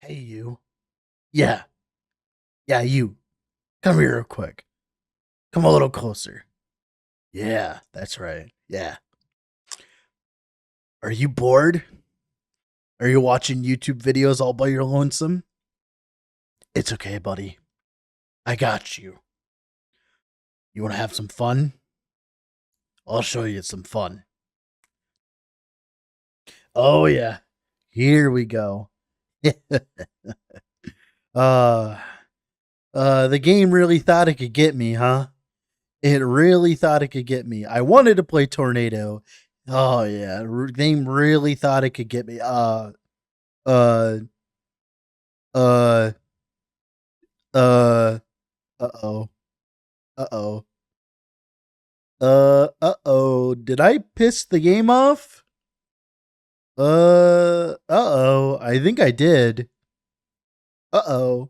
Hey, you. Yeah. Yeah, you. Come here real quick. Come a little closer. Yeah, that's right. Yeah. Are you bored? Are you watching YouTube videos all by your lonesome? It's okay, buddy. I got you. You want to have some fun? I'll show you some fun. Oh, yeah. Here we go. uh, the game really thought it could get me, huh? It really thought it could get me. I wanted to play Tornado. Oh yeah, game really thought it could get me. Uh, uh, uh, uh-oh, uh-oh, uh-oh. Did I piss the game off? Uh-oh. I think I did. Uh-oh.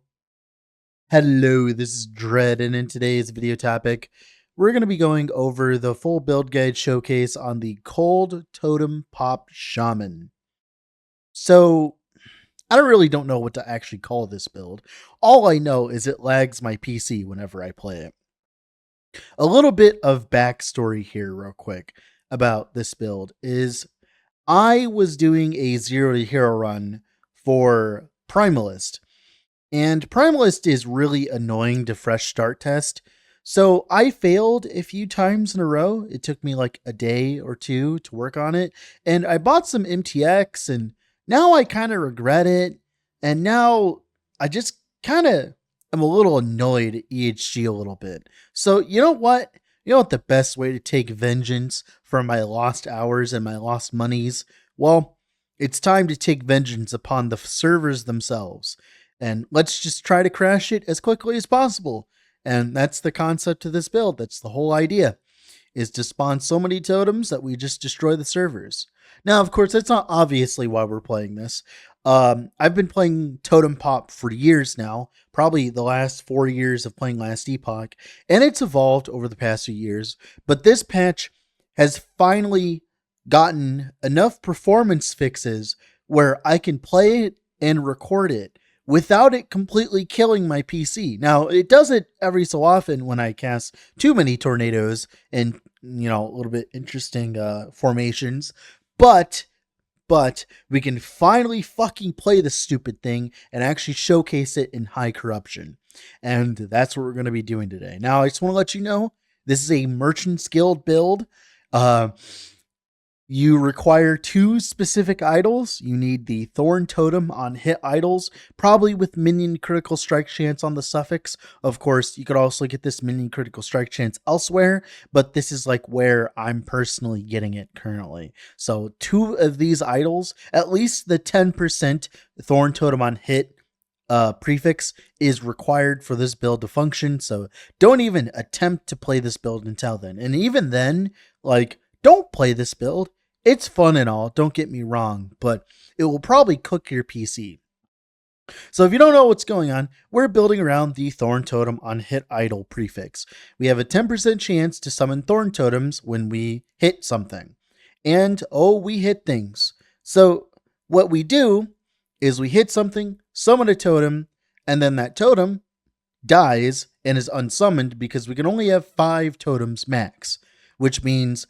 Hello, this is Dread, and in today's video topic, we're going to be going over the full build guide showcase on the Cold Totem Pop Shaman. So, I don't know what to actually call this build. All I know is it lags my PC whenever I play it. A little bit of backstory here real quick about this build is I was doing a 0 to hero run for Primalist, and Primalist is really annoying to fresh start test. So I failed a few times in a row. It took me like a day or two to work on it. And I bought some MTX, and now I kind of regret it. And now I just kind of am a little annoyed at EHG a little bit. So you know what? You know what the best way to take vengeance for my lost hours and my lost monies? Well, it's time to take vengeance upon the servers themselves. And let's just try to crash it as quickly as possible. And that's the concept of this build. That's the whole idea, is to spawn so many totems that we just destroy the servers. Now, of course, that's not obviously why we're playing this. I've been playing Totem Pop for years now, probably the last 4 years of playing Last Epoch, and it's evolved over the past few years. But this patch has finally gotten enough performance fixes where I can play it and record it without it completely killing my PC. Now, it does it every so often when I cast too many tornadoes and, a little bit interesting formations, but we can finally fucking play this stupid thing and actually showcase it in high corruption. And that's what we're going to be doing today. Now, I just want to let you know, this is a Merchant's Guild build. You require 2 specific idols. You need the Thorn Totem on hit idols, probably with minion critical strike chance on the suffix. Of course, you could also get this minion critical strike chance elsewhere, but this is like where I'm personally getting it currently. So 2 of these idols, at least the 10% Thorn Totem on hit prefix is required for this build to function. So don't even attempt to play this build until then. And even then, don't play this build. It's fun and all, don't get me wrong, but it will probably cook your PC. So if you don't know what's going on, we're building around the Thorn Totem on hit idol prefix. We have a 10% chance to summon Thorn Totems when we hit something. And, we hit things. So what we do is we hit something, summon a totem, and then that totem dies and is unsummoned because we can only have 5 totems max, which means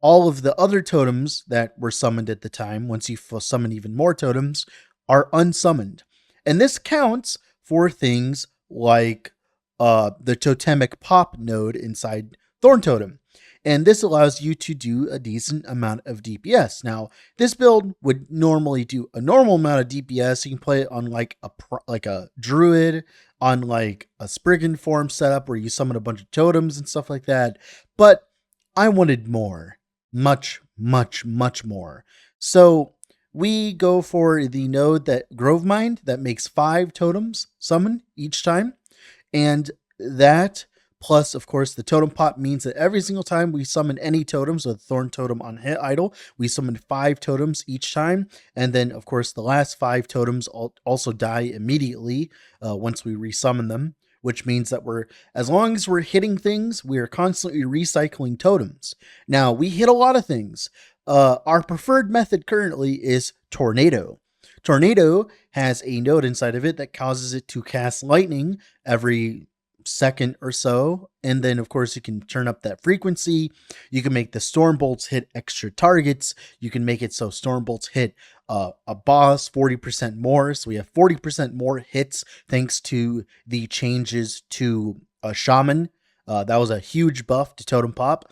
all of the other totems that were summoned at the time, once you summon even more totems, are unsummoned. And this counts for things like the totemic pop node inside Thorn Totem. And this allows you to do a decent amount of DPS. Now, this build would normally do a normal amount of DPS. You can play it on like a druid, on like a Spriggan form setup where you summon a bunch of totems and stuff like that. But I wanted more. Much, much, much more. So we go for the node that Grovemind that makes 5 totems summon each time. And that plus, of course, the totem pop means that every single time we summon any totems with Thorn Totem on hit idol, we summon 5 totems each time. And then, of course, the last 5 totems also die immediately once we resummon them, which means that as long as we're hitting things, we are constantly recycling totems. Now, we hit a lot of things. Our preferred method currently is Tornado. Tornado has a node inside of it that causes it to cast lightning every second or so. And then, of course, you can turn up that frequency. You can make the storm bolts hit extra targets. You can make it so storm bolts hit a boss 40% more. So we have 40% more hits thanks to the changes to Shaman. That was a huge buff to Totem Pop.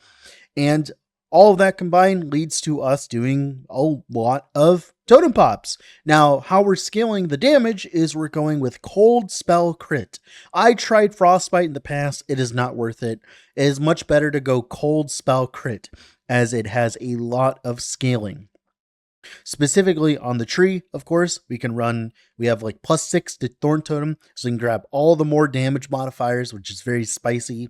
And all of that combined leads to us doing a lot of totem pops. Now, how we're scaling the damage is we're going with cold spell crit. I tried frostbite in the past. It is not worth it. It is much better to go cold spell crit as it has a lot of scaling. Specifically on the tree, of course, we have like +6 to Thorn Totem, so we can grab all the more damage modifiers, which is very spicy.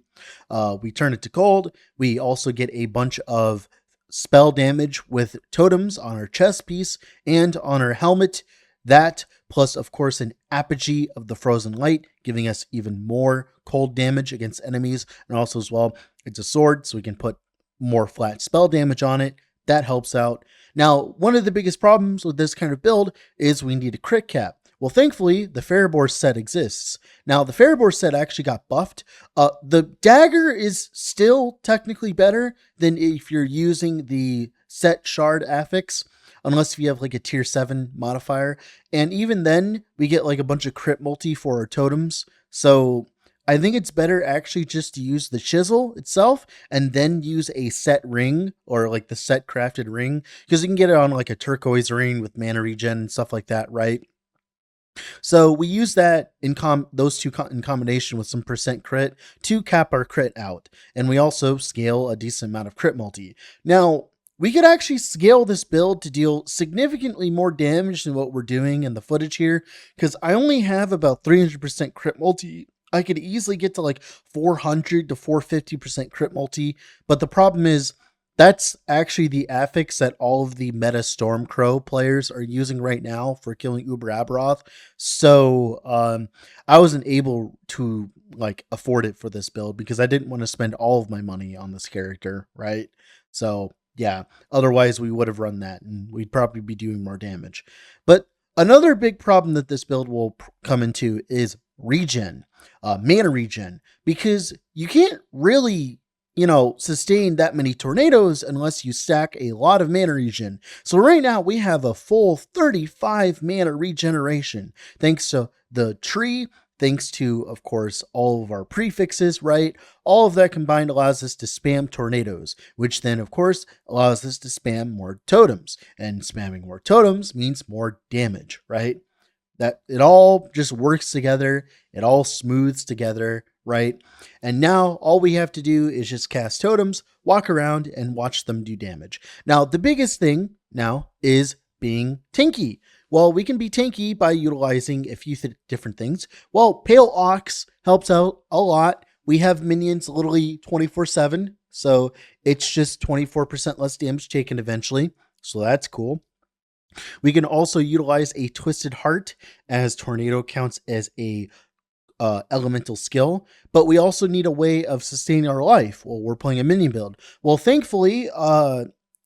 We turn it to cold. We also get a bunch of spell damage with totems on our chest piece and on our helmet. That plus, of course, an apogee of the frozen light, giving us even more cold damage against enemies. And also as well, it's a sword, so we can put more flat spell damage on it. That helps out. Now, one of the biggest problems with this kind of build is we need a crit cap. Well, thankfully, the Fairboar set exists. Now, the Fairboar set actually got buffed. The dagger is still technically better than if you're using the set shard affix, unless you have like a tier 7 modifier. And even then, we get like a bunch of crit multi for our totems. So I think it's better actually just to use the chisel itself and then use a set ring or like the set crafted ring, because you can get it on like a turquoise ring with mana regen and stuff like that, right? So we use that in those two in combination with some percent crit to cap our crit out, and we also scale a decent amount of crit multi. Now, we could actually scale this build to deal significantly more damage than what we're doing in the footage here, because I only have about 300% crit multi. I could easily get to like 400 to 450% crit multi, but the problem is that's actually the affix that all of the meta Stormcrow players are using right now for killing Uber Aberoth. So I wasn't able to like afford it for this build because I didn't want to spend all of my money on this character, right? So yeah, otherwise we would have run that and we'd probably be doing more damage. But another big problem that this build will come into is regen, mana regen, because you can't really, sustain that many tornadoes unless you stack a lot of mana regen. So right now we have a full 35 mana regeneration, thanks to the tree, thanks to, of course, all of our prefixes, right? All of that combined allows us to spam tornadoes, which then, of course, allows us to spam more totems. And spamming more totems means more damage, right? That it all just works together. It all smooths together, right? And now all we have to do is just cast totems, walk around, and watch them do damage. Now, the biggest thing now is being tanky. Well, we can be tanky by utilizing a few different things. Well, Pale Ox helps out a lot. We have minions literally 24/7, so it's just 24% less damage taken eventually. So that's cool. We can also utilize a Twisted Heart, as Tornado counts as a elemental skill, but we also need a way of sustaining our life while we're playing a minion build. Well, thankfully,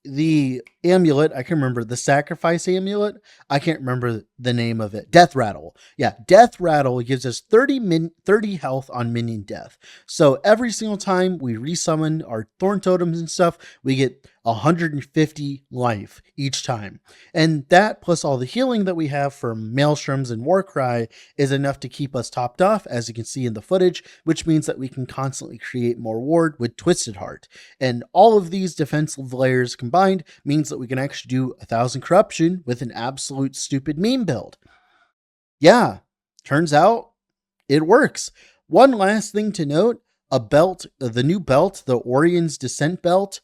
the amulet, I can remember the sacrifice amulet. I can't remember the name of it. Death Rattle. Yeah, Death Rattle gives us 30 health on minion death. So every single time we resummon our thorn totems and stuff, we get 150 life each time. And that plus all the healing that we have from Maelstroms and Warcry is enough to keep us topped off, as you can see in the footage, which means that we can constantly create more ward with Twisted Heart. And all of these defensive layers combined means that we can actually do 1,000 corruption with an absolute stupid meme build. Yeah, turns out it works. One last thing to note, the new belt, the Orion's Descent belt,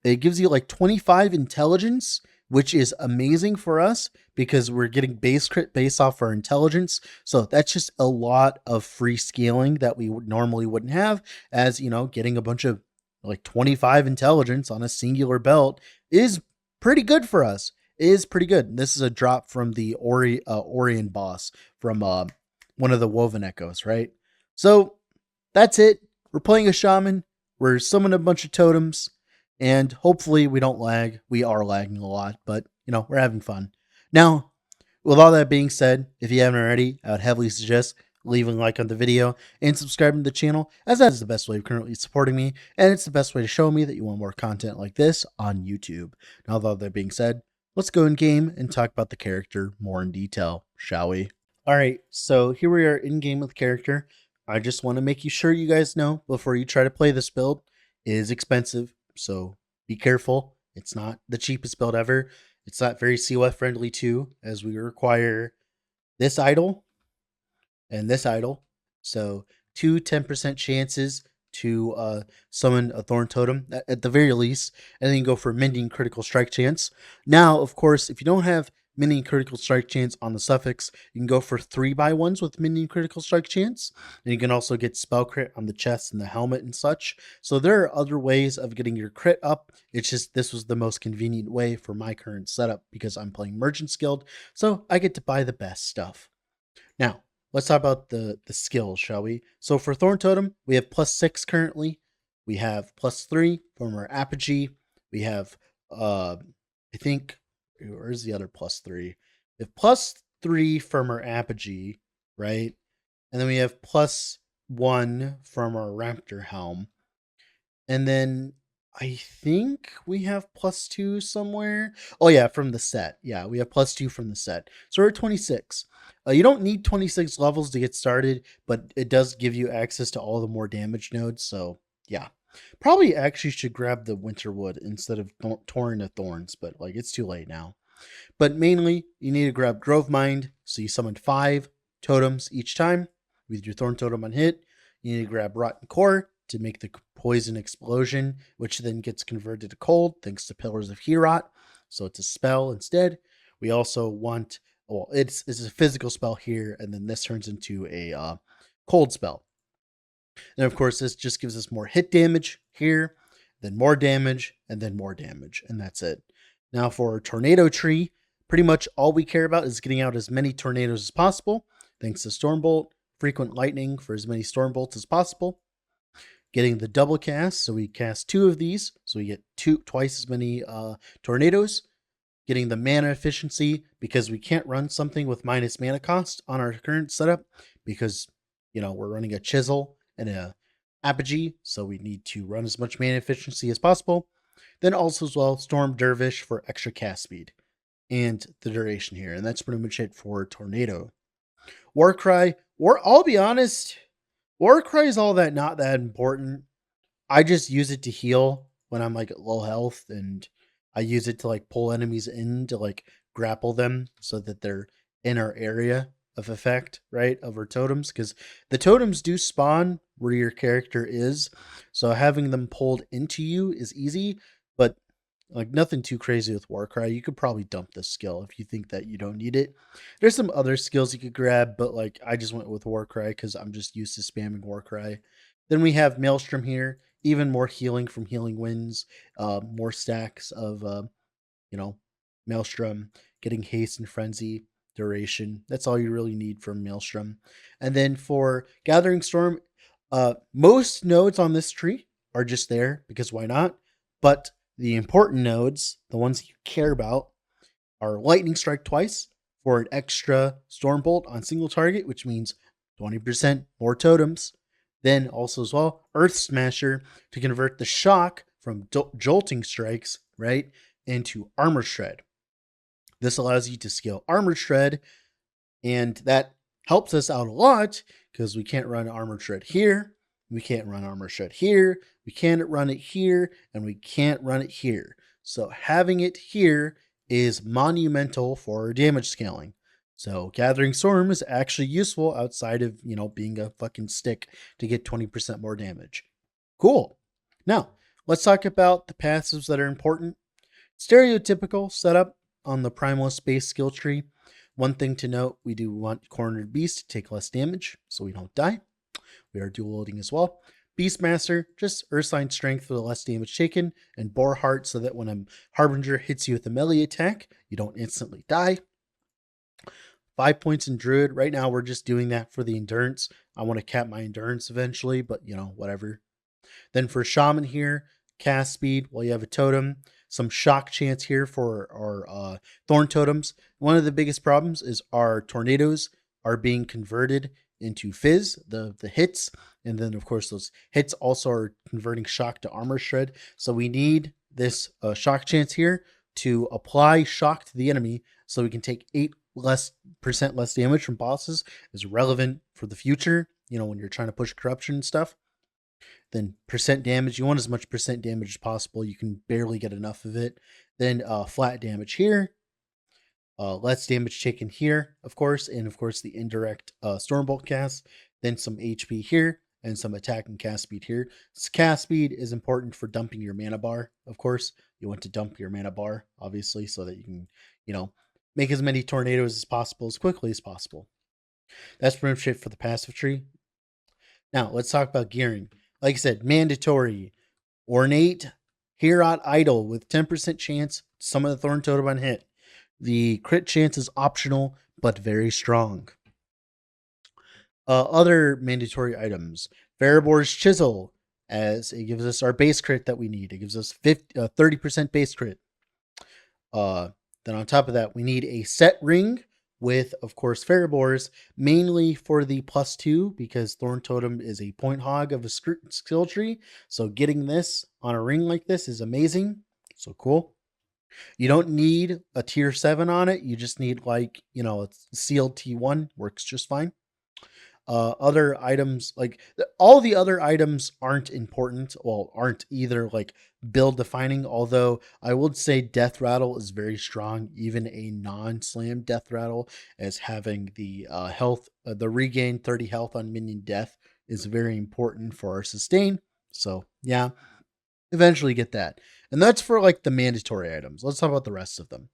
it gives you like 25 intelligence, which is amazing for us because we're getting base crit based off our intelligence. So that's just a lot of free scaling that we normally wouldn't have, as getting a bunch of like 25 intelligence on a singular belt is pretty good for us. It is pretty good. This is a drop from the Orion boss from one of the Woven Echoes, right? So that's it. We're playing a shaman. We're summoning a bunch of totems. And hopefully we don't lag. We are lagging a lot, but we're having fun. Now, With all that being said, if you haven't already, I would heavily suggest leaving a like on the video and subscribing to the channel, as that is the best way of currently supporting me, and it's the best way to show me that you want more content like this on YouTube. Now, with all that being said, let's go in game and talk about the character more in detail, shall we? All right, so here we are in game with the character. I just want to make you sure you guys know before you try to play this build, it is expensive, so be careful. It's not the cheapest build ever. It's not very COF friendly too, as we require this idol and this idol. So two 10% chances to summon a Thorn Totem at the very least, and then you go for mending critical strike chance. Now, of course, if you don't have mending critical strike chance on the suffix, you can go for 3x1s with mending critical strike chance, and you can also get spell crit on the chest and the helmet and such. So there are other ways of getting your crit up. It's just this was the most convenient way for my current setup because I'm playing Merchant's Guild, so I get to buy the best stuff. Now, let's talk about the skills, shall we? So for Thorn Totem, we have +6 currently. We have +3 from our Apogee. We have, I think, where's the other +3? We have +3 from our Apogee, right? And then we have +1 from our Raptor Helm. And then I think we have +2 somewhere. Oh yeah, from the set. Yeah, we have +2 from the set. So we're at 26. You don't need 26 levels to get started, but it does give you access to all the more damage nodes. So yeah, probably actually should grab the Winterwood instead of Torrent of Thorns, but like it's too late now. But mainly, you need to grab Grove Mind, so you summon 5 totems each time with your Thorn Totem on hit. You need to grab Rotten Core to make the Poison Explosion, which then gets converted to cold thanks to Pillars of Herot, so it's a spell instead. We also want, well, it's a physical spell here, and then this turns into a cold spell. And of course, this just gives us more hit damage here, then more damage, and then more damage, and that's it. Now for Tornado Tree, pretty much all we care about is getting out as many tornadoes as possible, thanks to Stormbolt, frequent lightning for as many Stormbolts as possible, getting the double cast, so we cast 2 of these, so we get twice as many tornadoes, getting the mana efficiency, because we can't run something with minus mana cost on our current setup, because, you know, we're running a Chisel and a Apogee, so we need to run as much mana efficiency as possible. Then also as well, Storm Dervish for extra cast speed and the duration here, and that's pretty much it for Tornado. Warcry, I'll be honest, Warcry is all that not that important. I just use it to heal when I'm like at low health, and I use it to like pull enemies in to like grapple them so that they're in our area of effect, right? Of our totems, because the totems do spawn where your character is. So having them pulled into you is easy, but like nothing too crazy with Warcry. You could probably dump this skill if you think that you don't need it. There's some other skills you could grab, but like I just went with Warcry because I'm just used to spamming Warcry. Then we have Maelstrom here, even more healing from Healing Winds, more stacks of you know, Maelstrom, getting haste and frenzy, duration. That's all you really need from Maelstrom. And then for Gathering Storm, most nodes on this tree are just there because why not? But the important nodes, the ones you care about, are Lightning Strike twice for an extra Stormbolt on single target, which means 20% more totems. Then also as well, Earth Smasher to convert the shock from jolting strikes, right, into Armor Shred. This allows you to scale Armor Shred, and that helps us out a lot because we can't run Armor Shred here, we can't run Armor Shred here, we can't run it here, and we can't run it here. So having it here is monumental for damage scaling. So Gathering Storm is actually useful outside of, you know, being a fucking stick to get 20% more damage. Cool. Now, let's talk about the passives that are important. Stereotypical setup on the Primalist base skill tree. One thing to note, we do want Cornered Beast to take less damage so we don't die. We are dual loading as well. Beastmaster, just Earthsign Strength for the less damage taken, and Boar Heart so that when a Harbinger hits you with a melee attack, you don't instantly die. 5 points in Druid. Right now, we're just doing that for the endurance. I want to cap my endurance eventually, but you know, whatever. Then for Shaman here, cast speed, well, you have a totem. some shock chance here for our thorn totems. One of the biggest problems is our tornadoes are being converted into fizz, the hits, and then of course those hits also are converting shock to armor shred. So we need this shock chance here to apply shock to the enemy so we can take 8% less damage from bosses. Is relevant for the future, when you're trying to push corruption and stuff. Then percent damage, you want as much percent damage as possible. You can barely get enough of it. Then flat damage here, less damage taken here, of course, and of course the indirect Stormbolt cast. Then some HP here and some attack and cast speed here. Cast speed is important for dumping your mana bar, of course. You want to dump your mana bar, obviously, so that you can, make as many tornadoes as possible as quickly as possible. That's pretty much it for the passive tree. Now, let's talk about gearing. Like I said, mandatory. Ornate Herod Idol with 10% chance, summon the Thorn Totem on hit. The crit chance is optional, but very strong. Other mandatory items. Varibor's Chisel, as it gives us our base crit that we need. It gives us 30% base crit. Then on top of that, we need a set ring with, of course, Varibor's, mainly for the +2, because Thorn Totem is a point hog of a skill tree. So getting this on a ring like this is amazing. So cool. You don't need a tier 7 on it. You just need a sealed T1, works just fine. Other items, all the other items aren't important. Well, aren't either build defining, although I would say Death Rattle is very strong, even a non-slam Death Rattle, as having the health, the regain 30 health on minion death is very important for our sustain. So yeah, eventually get that. And that's for the mandatory items. Let's talk about the rest of them.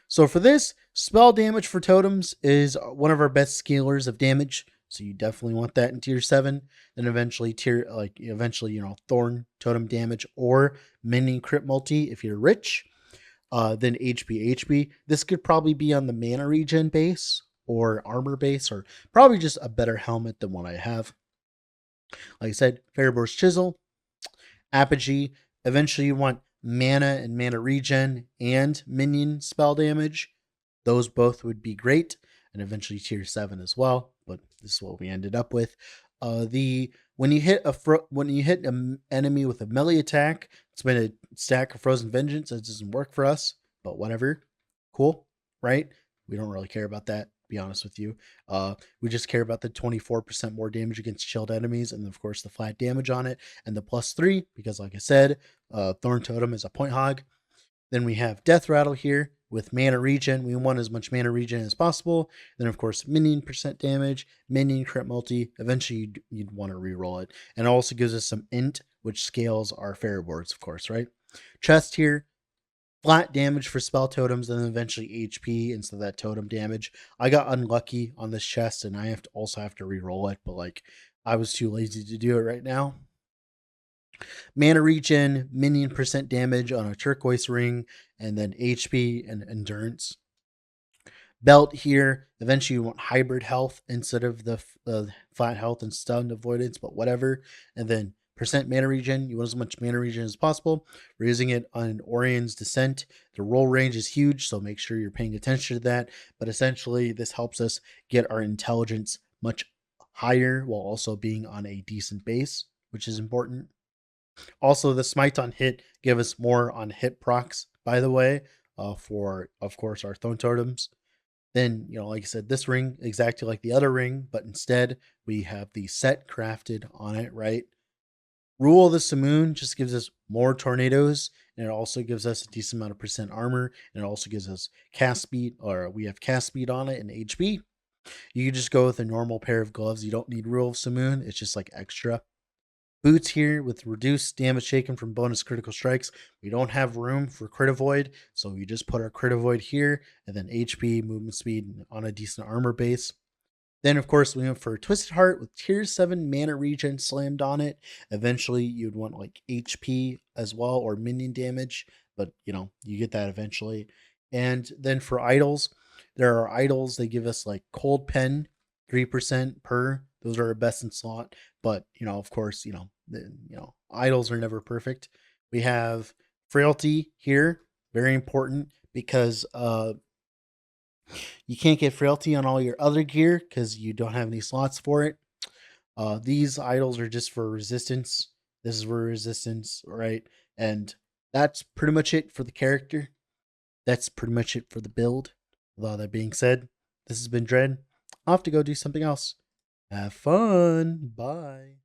So for this, spell damage for totems is one of our best scalers of damage. So you definitely want that in tier 7. Then eventually Thorn Totem damage or minion crit multi if you're rich. Then HP. This could probably be on the mana regen base or armor base, or probably just a better helmet than what I have. Like I said, Varibor's Chisel. Apogee. Eventually you want mana and mana regen and minion spell damage. Those both would be great, and eventually tier 7 as well, but this is what we ended up with. When you hit an enemy with a melee attack, it's been a stack of Frozen Vengeance. It doesn't work for us, but whatever. Cool, right? We don't really care about that, to be honest with you. We just care about the 24% more damage against chilled enemies, and of course the flat damage on it, and the +3, because like I said, Thorn Totem is a point hog. Then we have Death Rattle here with mana regen. We want as much mana regen as possible. Then, of course, minion percent damage, minion crit multi. Eventually, you'd want to reroll it. And it also gives us some int, which scales our Varibor's, of course, right? Chest here, flat damage for spell totems, and then eventually HP instead of that totem damage. I got unlucky on this chest, and I also have to reroll it, but I was too lazy to do it right now. Mana regen, minion percent damage on a turquoise ring, and then HP and endurance. Belt here. Eventually you want hybrid health instead of the flat health and stun avoidance, but whatever. And then percent mana regen. You want as much mana regen as possible. We're using it on Orion's Descent. The roll range is huge, so make sure you're paying attention to that. But essentially, this helps us get our intelligence much higher while also being on a decent base, which is important. Also, the smite on hit give us more on hit procs, by the way, for, of course, our Thorn Totems. Then, like I said, this ring, exactly like the other ring, but instead we have the set crafted on it, right? Rule of the Simoon just gives us more tornadoes, and it also gives us a decent amount of percent armor, and it also gives us cast speed, or we have cast speed on it and HP. You can just go with a normal pair of gloves. You don't need Rule of Simoon. It's just extra. Boots here with reduced damage taken from bonus critical strikes. We don't have room for crit avoid, so we just put our crit avoid here, and then HP, movement speed on a decent armor base. Then, of course, we went for Twisted Heart with tier 7 mana regen slammed on it. Eventually, you'd want HP as well, or minion damage, but you get that eventually. And then for idols, there are idols. They give us Cold Pen, 3% per. Those are our best in slot. But, of course, idols are never perfect. We have Frailty here, very important because you can't get frailty on all your other gear because you don't have any slots for it. These idols are just for resistance. This is for resistance, right? And that's pretty much it for the character. That's pretty much it for the build. With all that being said, this has been Dread. I'll have to go do something else. Have fun. Bye.